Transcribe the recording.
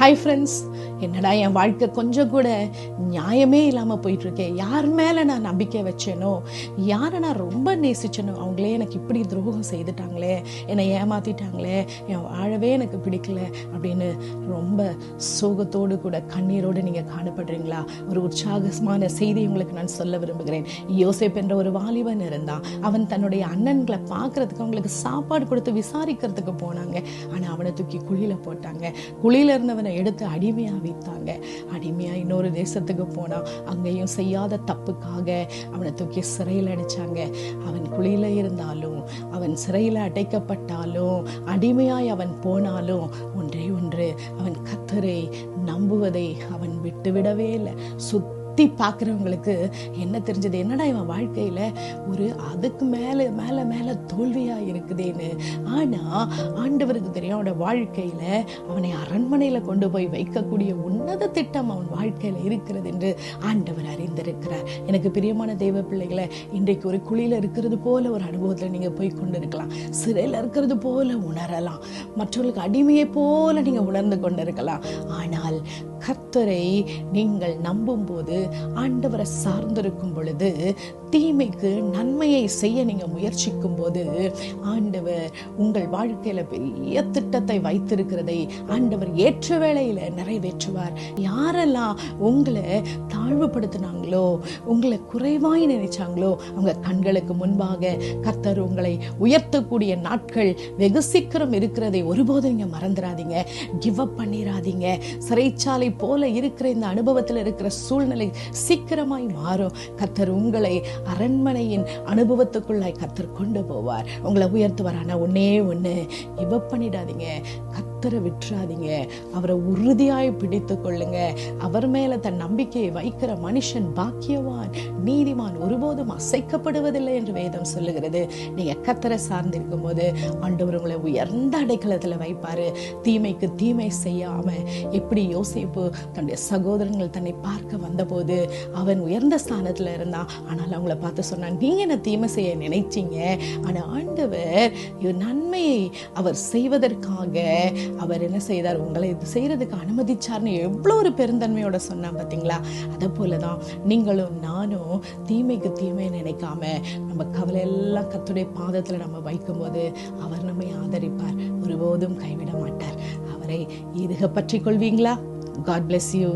Hi friends, என்னடா என் வாழ்க்கை கொஞ்சம் கூட நியாயமே இல்லாமல் போயிட்டுருக்கேன். யார் மேலே நான் நம்பிக்கை வச்சேனோ, யாரை நான் ரொம்ப நேசிச்சேனோ, அவங்களே எனக்கு இப்படி துரோகம் செய்துட்டாங்களே, என்னை ஏமாற்றிட்டாங்களே, என் வாழவே எனக்கு பிடிக்கல அப்படின்னு ரொம்ப சோகத்தோடு கூட கண்ணீரோடு நீங்கள் காணப்படுறீங்களா? ஒரு உற்சாகமான செய்தி உங்களுக்கு நான் சொல்ல விரும்புகிறேன். யோசேப்பு என்ற ஒரு வாலிபன் இருந்தான். அவன் தன்னுடைய அண்ணன்களை பார்க்கறதுக்கு அவங்களுக்கு சாப்பாடு கொடுத்து விசாரிக்கிறதுக்கு போனாங்க. ஆனால் அவனை தூக்கி குழியில் போட்டாங்க. குழியில் இருந்தவனை எடுத்து அடிமையாக வைத்தாங்க. அடிமையாக இன்னொரு தேசத்துக்கு போனான். அங்கேயும் செய்யாத தப்புக்காக அவனை தூக்கி சிறையில் அடைச்சாங்க. அவன் குழியில் இருந்தாலும், அவன் சிறையில் அடைக்கப்பட்டாலும், அடிமையாய் அவன் போனாலும் ஒன்றே ஒன்று, அவன் கர்த்தரை நம்புவதை அவன் விட்டுவிடவே இல்லை. பார்க்குறவங்களுக்கு என்ன தெரிஞ்சது, என்னடா இவன் வாழ்க்கையில ஒரு அதுக்கு மேல மேல மேல தோல்வியா இருக்குதேன்னு. ஆனா ஆண்டவருக்கு தெரியும் அவனோட வாழ்க்கையில அவனை அரண்மனையில கொண்டு போய் வைக்கக்கூடிய உன்னத திட்டம் அவன் வாழ்க்கையில இருக்கிறது என்று ஆண்டவர் அறிந்திருக்கிறார். எனக்கு பிரியமான தெய்வ பிள்ளைகளை, இன்றைக்கு ஒரு குழியில இருக்கிறது போல ஒரு அனுபவத்துல நீங்க போய் கொண்டு இருக்கலாம். சிறையில் இருக்கிறது போல உணரலாம். மற்றவர்களுக்கு அடிமையை போல நீங்க உணர்ந்து கொண்டிருக்கலாம். ஆனால் கர்த்தரை நீங்கள் நம்பும் போது, ஆண்டவரை சார்ந்திருக்கும் பொழுது, தீமைக்கு நன்மையை செய்ய நீங்க முயற்சிக்கும் போது, ஆண்டவர் உங்கள் வாழ்க்கையில பெரிய திட்டத்தை வைத்திருக்கிறதை ஆண்டவர் ஏற்ற வேளையில நிறைவேற்றுவார். யாரெல்லாம் உங்களை தாழ்வுபடுத்தினாங்களோ, உங்களை குறைவாய் நினைச்சாங்களோ, அவங்க கண்களுக்கு முன்பாக கர்த்தர் உங்களை உயர்த்தக்கூடிய நாட்கள் வெகு சீக்கிரம் இருக்கிறதை ஒருபோதும் நீங்க மறந்துடாதீங்க. கிவ் அப் பண்ணிடாதீங்க. சிறைச்சாலை போல இருக்கிற இந்த அனுபவத்தில் இருக்கிற சூழ்நிலை சீக்கிரமாய் மாறும். கர்த்தர் உங்களை அரண்மனையின் அனுபவத்துக்குள்ளாய் கர்த்தர் கொண்டு போவார். உங்களை உயர்த்துவார். ஆனா ஒன்னே ஒண்ணு, கிவ் அப் பண்ணிடாதீங்க. கர்த்தரை விட்டுறாதீங்க. அவரை உறுதியாய் பிடித்து கொள்ளுங்க. அவர் மேல தன் நம்பிக்கையை வைக்கிற மனுஷன் பாக்கியவான், நீதிமான், ஒருபோதும் அசைக்கப்படுவதில்லை என்று வேதம் சொல்லுகிறது. நீங்க கர்த்தரை சார்ந்திருக்கும் போது ஆண்டவர் உங்களை உயர்ந்த அடைக்கலத்துல வைப்பாரு. தீமைக்கு தீமை செய்யாம, எப்படி யோசேப்பு தன்னுடைய சகோதரங்கள் தன்னை பார்க்க வந்தபோது அவன் உயர்ந்த ஸ்தானத்துல இருந்தான். ஆனால் அவங்கள பார்த்து சொன்னான், நீங்க என்ன தீமை செய்ய நினைச்சீங்க, ஆனா ஆண்டவர் நன்மையை அவர் செய்வதற்காக அவர் என்ன செய்தார், உங்களை இது செய்யறதுக்கு அனுமதிச்சார்னு எவ்வளோ ஒரு பெருந்தன்மையோட சொன்னா பார்த்தீங்களா? அதை போலதான் நீங்களும் நானும் தீமைக்கு தீமை நினைக்காம நம்ம கவலை எல்லாம் கர்த்தருடைய பாதத்துல நம்ம வைக்கும்போது அவர் நம்மை ஆதரிப்பார். ஒருபோதும் கைவிட மாட்டார். அவரை இறுக பற்றிக் கொள்வீங்களா? God bless you.